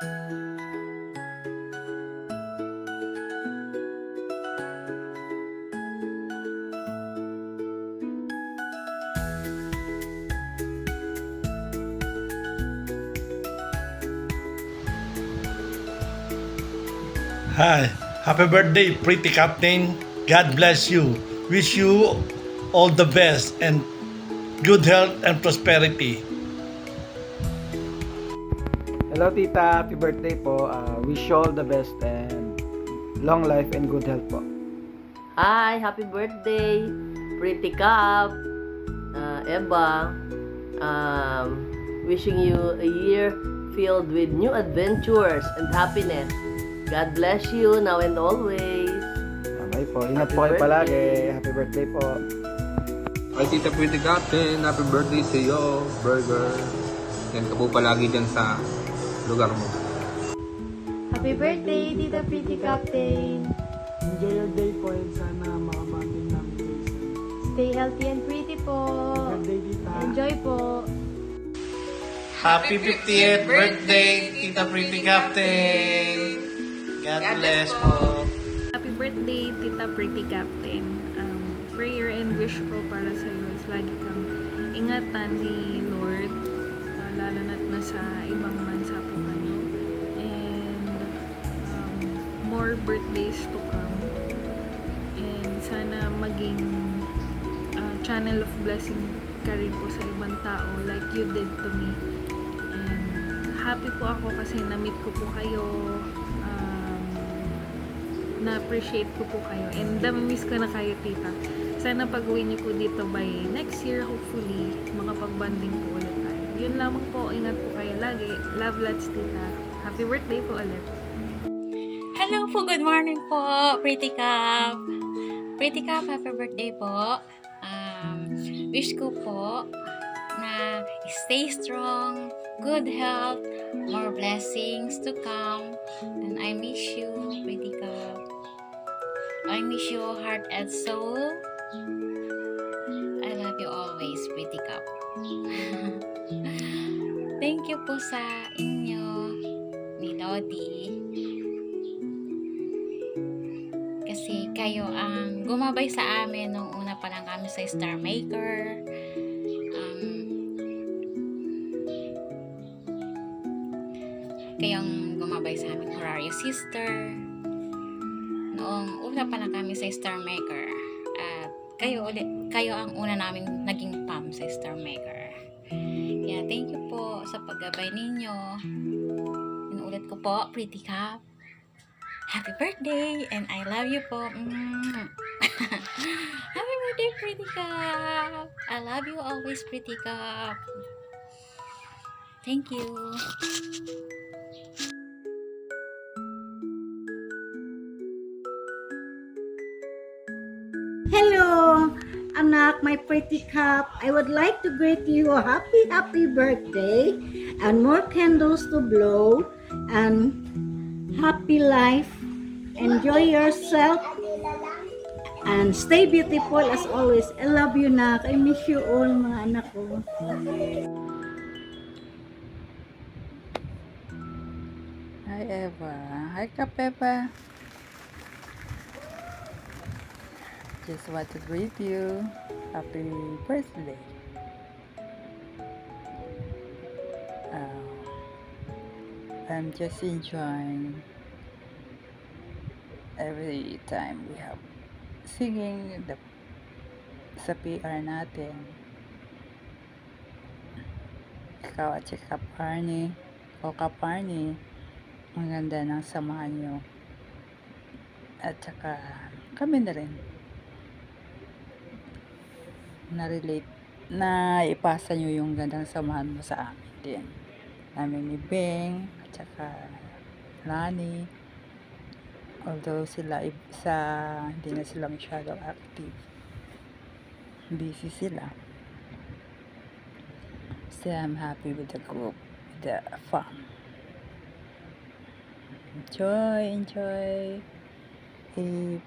Hi, happy birthday, pretty captain. God bless you. Wish you all the best and good health and prosperity. Hello tita, happy birthday po. Wish you all the best and long life and good health po. Hi, happy birthday, Pretty Cup, Eva. Wishing you a year filled with new adventures and happiness. God bless you now and always. Okay po, ingat Happy po kayo palagi. birthday. Happy birthday po. Ay, Tita Pretty Captain, happy birthday sa iyo, burger. Yan ka po palagi dyan sa lugar mo. Happy birthday, Tita Pretty Captain! Enjoy your day po and sana makabanding namin kayo. Stay healthy and pretty po! Birthday, tita. Enjoy po! Happy 50th birthday, Tita Pretty Captain. God bless po. Happy birthday, Tita Pretty Captain. Prayer and wish ko para sa iyo is lagi kang ingatan ni Lord, lalo na't nasa ibang bansa po kayo. And more birthdays to come. And sana maging channel of blessing ka rin po sa ibang tao like you did to me. And happy po ako kasi na-meet ko po kayo. Na-appreciate ko po kayo. And miss ko na kayo, tita. Sana pag-uwi niyo po dito by next year, hopefully, makapag-banding po ulit tayo. Yun lamang po. Ingat po kayo lagi. Love lots, tita. Happy birthday po ulit. Hello po, good morning po, Pretty Cup. Pretty Cup, happy birthday po. Wish ko po na stay strong, good health, more blessings to come. And I miss you, Pretty Cup. I miss you, heart and soul. I love you always, Pretty Cup. Thank you po sa inyo ni Lodi. Kasi kayo ang gumabay sa amin nung una pa lang kami sa Star Maker. Kayo ang gumabay sa amin, Horario Sister. Noong una pa lang kami sa Star Maker. At kayo ang una namin naging pam sa Star Maker. Kaya thank you po sa paggabay ninyo. Inuulit ko po, Pretty Cup. Happy birthday and I love you po. Happy birthday, Pretty Cup. I love you always, Pretty Cup. Thank you. Hello, anak, my pretty cup. I would like to greet you a happy birthday and more candles to blow and happy life. Enjoy yourself and stay beautiful as always. I love you, nak. I miss you all, mga anak ko. Hi, Eva. Hi, Kapepa. Just want to greet you. Happy birthday. I'm just enjoying every time we have singing sa PR natin. Ikaw at si Kaparni o Kaparni, ang ganda ng samahan nyo. At saka kami na rin na-relate, na ipasa nyo yung gandang samahan mo sa amin din. Namin ni Beng at saka Lani. Although sila hindi na sila masyadong active. Busy sila. Still, I'm happy with the group, with the farm. Enjoy. If